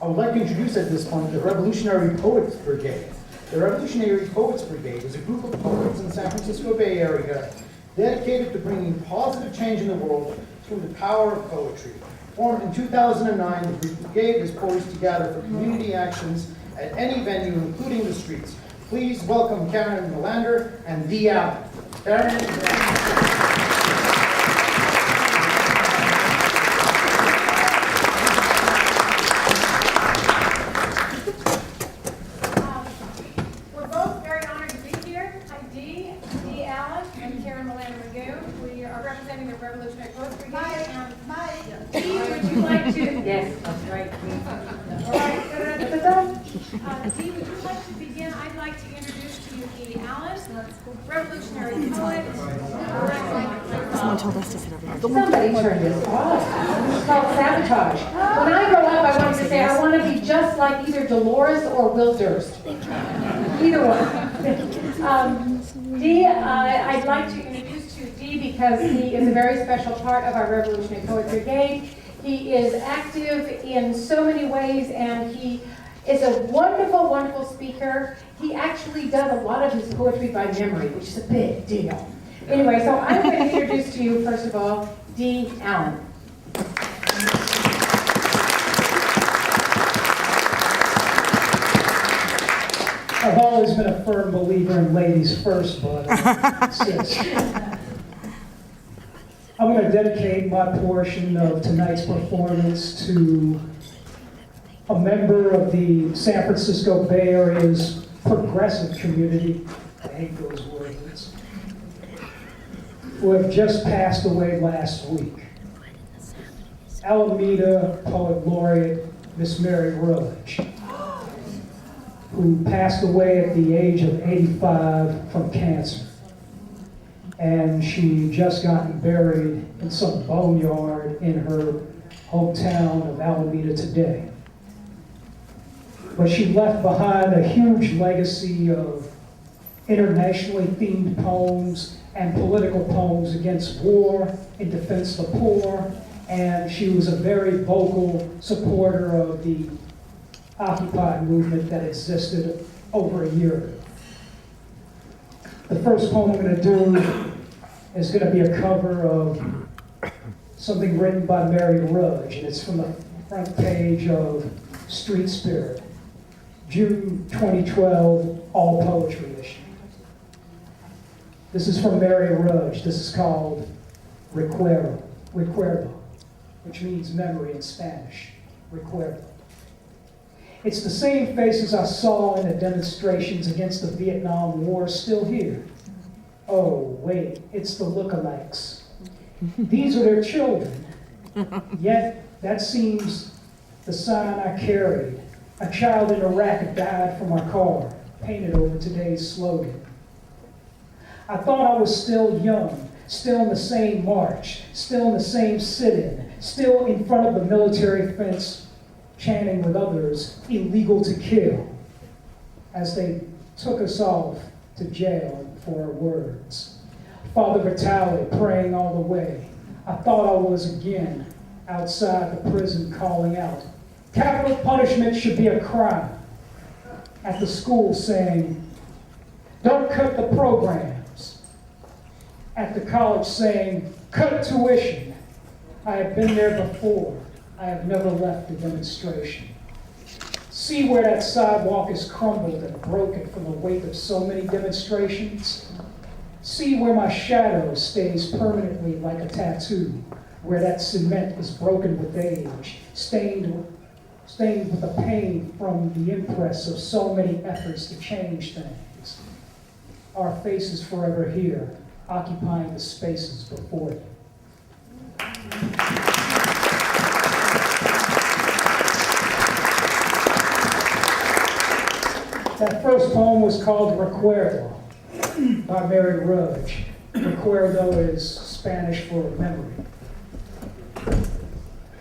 I would like to introduce at this point the Revolutionary Poets Brigade. The Revolutionary Poets Brigade is a group of poets in the San Francisco Bay Area dedicated to bringing positive change in the world through the power of poetry. Formed in 2009, the brigade is poised to gather for community actions at any venue, including the streets. Please welcome Karen Melander and Dee Allen. Karen. We're both very honored to be here. I'm Dee Allen and Karen Melander-Magoon. We are representing the Revolutionary Poets Brigade. Dee, would you like to? Yes, that's right. All right. Dee, would you like to begin? I'd like to introduce to you Dee Allen, revolutionary poet. Someone told us to sit over here. Somebody turned this off. It's called sabotage. When I grow up, I wanted to say I want to be just like either Dolores or Will Durst. Either one. Dee, I'd like to introduce to Dee because he is a very special part of our Revolutionary Poet Brigade. He is active in so many ways, and he is a wonderful, wonderful speaker. He actually does a lot of his poetry by memory, which is a big deal. Anyway, so I'm going to introduce to you, first of all, Dee Allen. I've always been a firm believer in ladies first, but I'm going to dedicate my portion of tonight's performance to a member of the San Francisco Bay Area's progressive community, I hate those words, who have just passed away last week. Alameda Poet Laureate, Miss Mary Rudge, who passed away at the age of 85 from cancer. And she just gotten buried in some boneyard in her hometown of Alameda today. But she left behind a huge legacy of internationally themed poems and political poems against war, in defense of the poor, and she was a very vocal supporter of the Occupy movement that existed over a year ago. The first poem I'm going to do is going to be a cover of something written by Mary Rudge, and it's from the front page of Street Spirit, June 2012, All Poetry issue. This is from Mary Rudge. This is called Recuerdo, which means memory in Spanish, Recuerdo. It's the same faces I saw in the demonstrations against the Vietnam War still here. Oh, wait, it's the lookalikes. These are their children. Yet, that seems the sign I carried. A child in Iraq died from our car, painted over today's slogan. I thought I was still young, still in the same march, still in the same sit-in, still in front of the military fence, chanting with others, illegal to kill, as they took us off to jail for our words. Father Vitale praying all the way. I thought I was again outside the prison calling out, capital punishment should be a crime. At the school saying, don't cut the programs. At the college saying, cut tuition. I have been there before. I have never left a demonstration. See where that sidewalk is crumbled and broken from the weight of so many demonstrations? See where my shadow stays permanently like a tattoo, where that cement is broken with age, stained with the pain from the impress of so many efforts to change things. Our faces forever here, occupying the spaces before them. That first poem was called Recuerdo by Mary Rudge. Recuerdo is Spanish for memory.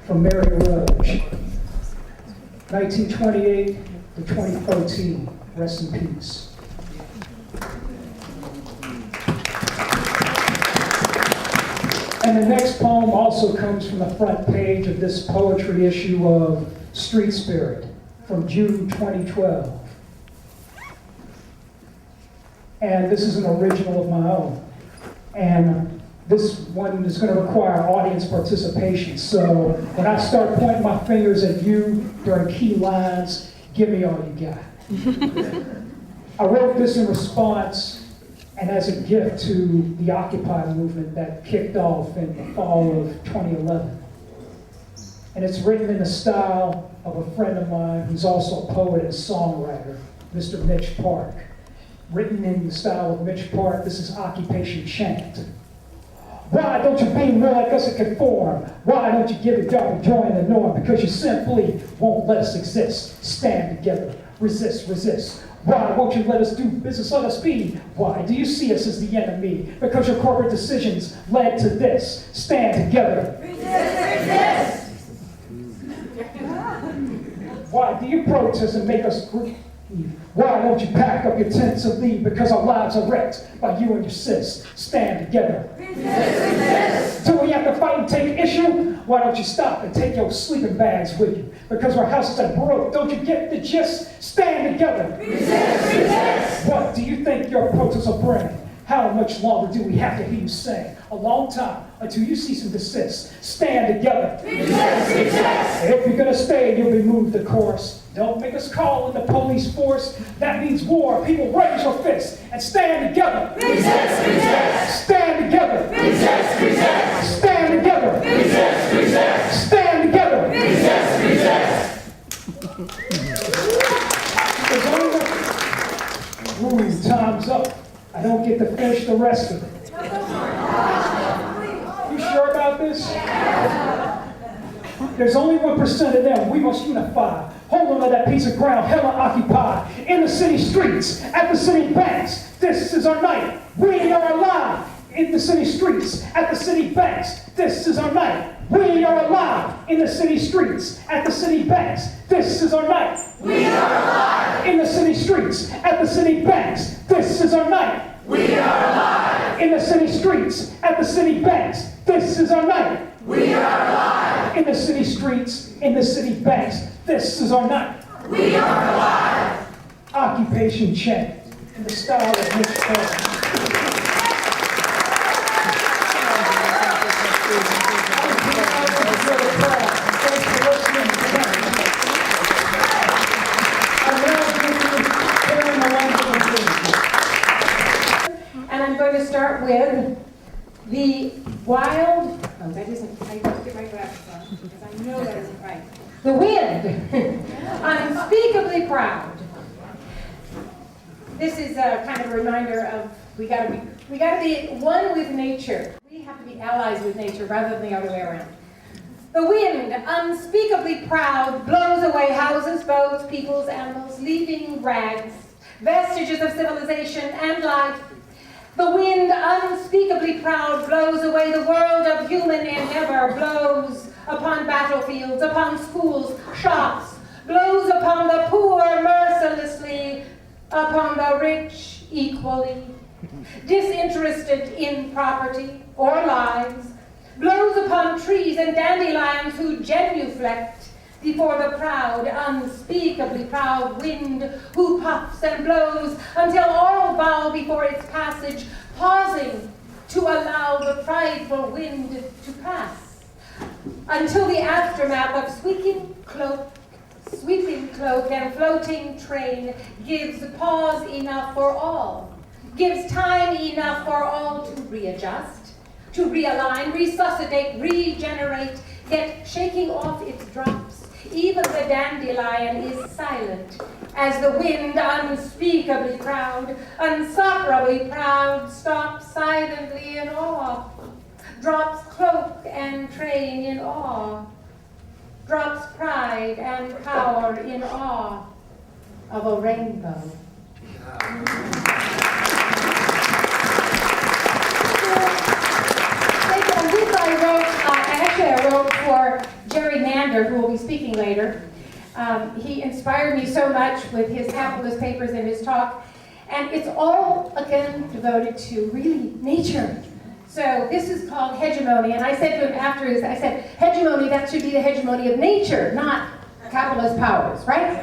From Mary Rudge, 1928 to 2014. Rest in peace. And the next poem also comes from the front page of this poetry issue of Street Spirit. from June 2012. And this is an original of my own. And this one is going to require audience participation. So when I start pointing my fingers at you during key lines, give me all you got. I wrote this in response and as a gift to the Occupy movement that kicked off in the fall of 2011. And it's written in the style of a friend of mine who's also a poet and songwriter, Mr. Mitch Park. Written in the style of Mitch Park, this is Occupation Chant. Why don't you be more like us and conform? Why don't you give it up and join the norm? Because you simply won't let us exist. Stand together, resist, resist. Why won't you let us do business on the speed? Why do you see us as the enemy? Because your corporate decisions led to this. Stand together. Resist, resist. Why do you protest and make us grieve? Why don't you pack up your tents and leave? Because our lives are wrecked by you and your sis. Stand together. Resist. Till we have to fight and take issue, why don't you stop and take your sleeping bags with you? Because our houses are broke. Don't you get the gist? Stand together. Resist. What do you think your protests will bring? How much longer do we have to hear you sing? A long time, until you cease and desist. Stand together. Resist, resist. If you're gonna stay, you'll be moved, of course. Don't make us call in the police force. That means war. People raise your fists and stand together. Resist, resist. Stand together. Resist, resist. Stand together. Resist, resist. Stand together. Resist, resist. There's only one. Time's up. I don't get to finish the rest of it. You sure about this? There's only 1% of them. We must unify. Hold on to that piece of ground, hella occupied. In the city streets, at the city banks. This is our night. We are alive. In the city streets, at the city banks. This is our night. We are alive. In the city streets, at the city banks. This is our night. We are alive. In the city streets, at the city banks. This is our night. We are alive. In the city streets, at the city banks. This is our night. We are alive. In the city streets, in the city banks. This is our night. We are alive. Occupation Chant in the style of Mitch Park. And I'm going to start with the wild, oh, that isn't, I have to get my glasses on, because I know that isn't right. The wind, unspeakably proud. This is a kind of a reminder of we gotta be one with nature. We have to be allies with nature rather than the other way around. The wind, unspeakably proud, blows away houses, boats, peoples, animals, leaving rags, vestiges of civilization and life. The wind, unspeakably proud, blows away the world of human endeavor, blows upon battlefields, upon schools, shops, blows upon the poor mercilessly, upon the rich equally, disinterested in property or lives, blows upon trees and dandelions who genuflect before the proud, unspeakably proud wind who puffs and blows until all bow before its passage, pausing to allow the prideful wind to pass, until the aftermath of sweeping cloak and floating train gives pause enough for all, gives time enough for all to readjust, to realign, resuscitate, regenerate, yet shaking off its drops. Even the dandelion is silent as the wind, unspeakably proud, unsufferably proud, stops silently in awe, drops cloak and train in awe, drops pride and power in awe of a rainbow. I wrote for Jerry Mander, who will be speaking later. He inspired me so much with his capitalist papers and his talk. And it's all, again, devoted to really nature. So this is called hegemony. And I said to him after this, I said, hegemony, that should be the hegemony of nature, not capitalist powers, right?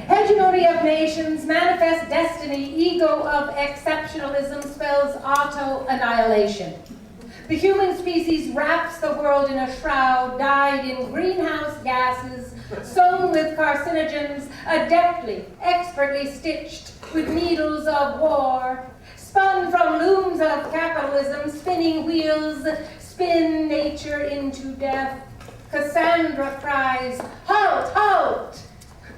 Hegemony of nations, manifest destiny, ego of exceptionalism spells auto-annihilation. The human species wraps the world in a shroud, dyed in greenhouse gases, sewn with carcinogens, adeptly, expertly stitched with needles of war, spun from looms of capitalism, spinning wheels, spin nature into death. Cassandra cries, halt, halt!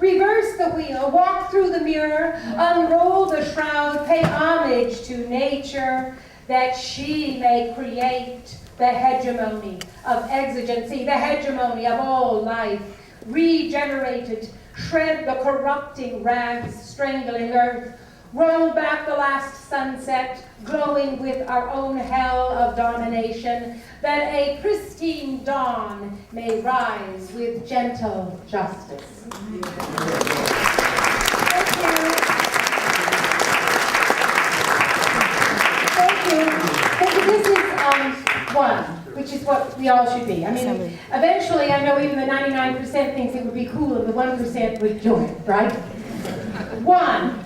Reverse the wheel, walk through the mirror, unroll the shroud, pay homage to nature, that she may create the hegemony of exigency, the hegemony of all life, regenerated, shred the corrupting rags strangling earth, roll back the last sunset, glowing with our own hell of domination, that a pristine dawn may rise with gentle justice. Thank you. This is one, which is what we all should be. I mean, eventually, I know even the 99% thinks it would be cool if the 1% would join, right? One,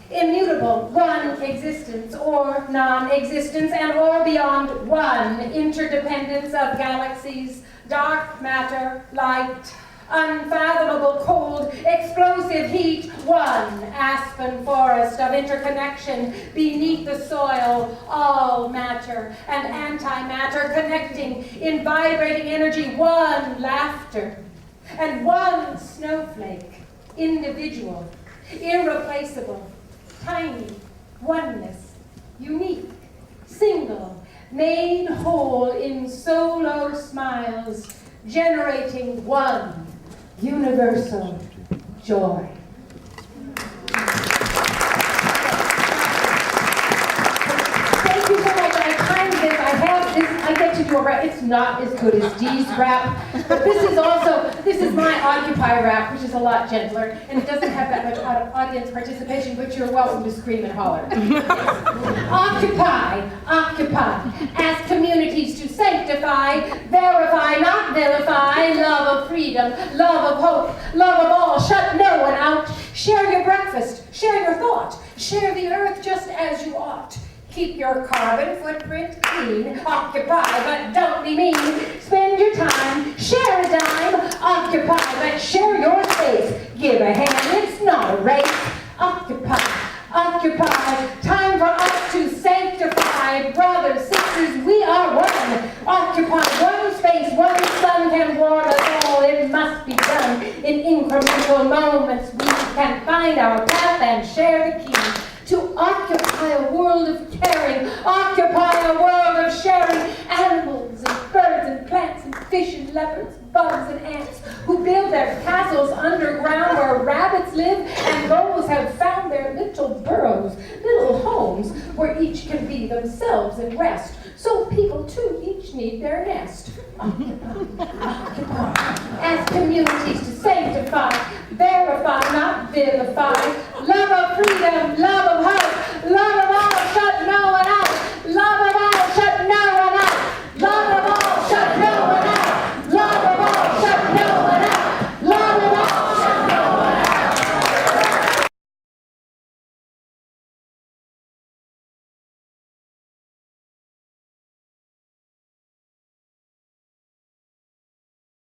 immutable, one existence or non-existence, and all beyond one interdependence of galaxies, dark matter, light, unfathomable cold, explosive heat, one aspen forest of interconnection beneath the soil, all matter and antimatter connecting in vibrating energy, one laughter, and one snowflake, individual, irreplaceable, tiny, oneness, unique, single, made whole in solo smiles, generating one universal joy. Thank you so much. I timed this. I have this. I get to do a rap. It's not as good as Dee's rap, but this is my Occupy rap, which is a lot gentler, and it doesn't have that much audience participation, but you're welcome to scream and holler. Occupy, occupy, as communities to sanctify, verify, not vilify, love of freedom, love of hope, love of all, shut no one out, share your breakfast, share your thought, share the earth just as you ought. Keep your carbon footprint clean, occupy, but don't be mean. Spend your time, share a dime, occupy, but share your space. Give a hand, it's not a race. Occupy, occupy, time for us to sanctify. Brothers, sisters, we are one. Occupy one space, one sun can warm us all. It must be done in incremental moments. We can find our path and share the key. To occupy a world of caring, occupy a world of sharing, animals and birds and plants and fish and leopards, bugs and ants, who build their castles underground where rabbits live, and those have found their little burrows, little homes, where each can be themselves and rest. So people too each need their nest. Occupy, occupy, as communities to sanctify, verify, not vilify, love of freedom, love